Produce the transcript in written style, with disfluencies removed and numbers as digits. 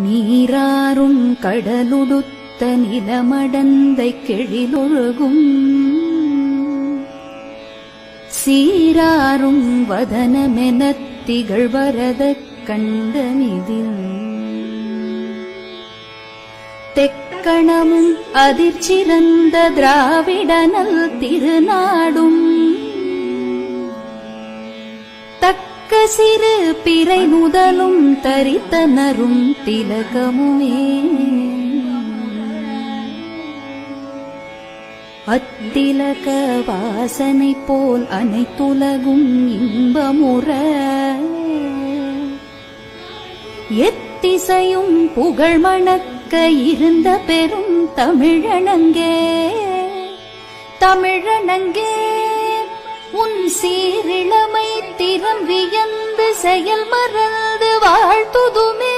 நீராறும் கடலுடுத்த நிலமடந்தை கெழிலொழுகும் சீராறும் வதனமெனத் திகழ்வரதக் கண்டமிதில் தெக்கணமும் அதிர்ச்சிறந்த திராவிடனல் திருநாடும் தக்க சிறு பிறை நுதலும் தரித்தனரும் திலகமுமே அத்திலக வாசனை போல் அனைத்துலகும் இன்பமுற எத்திசையும் புகழ் மணக்க இருந்த பெரும் தமிழனங்கே தமிழனங்கே உன் சீரிழமை திறம் வியந்து செயல் மறந்து வாழ்த்துதுமே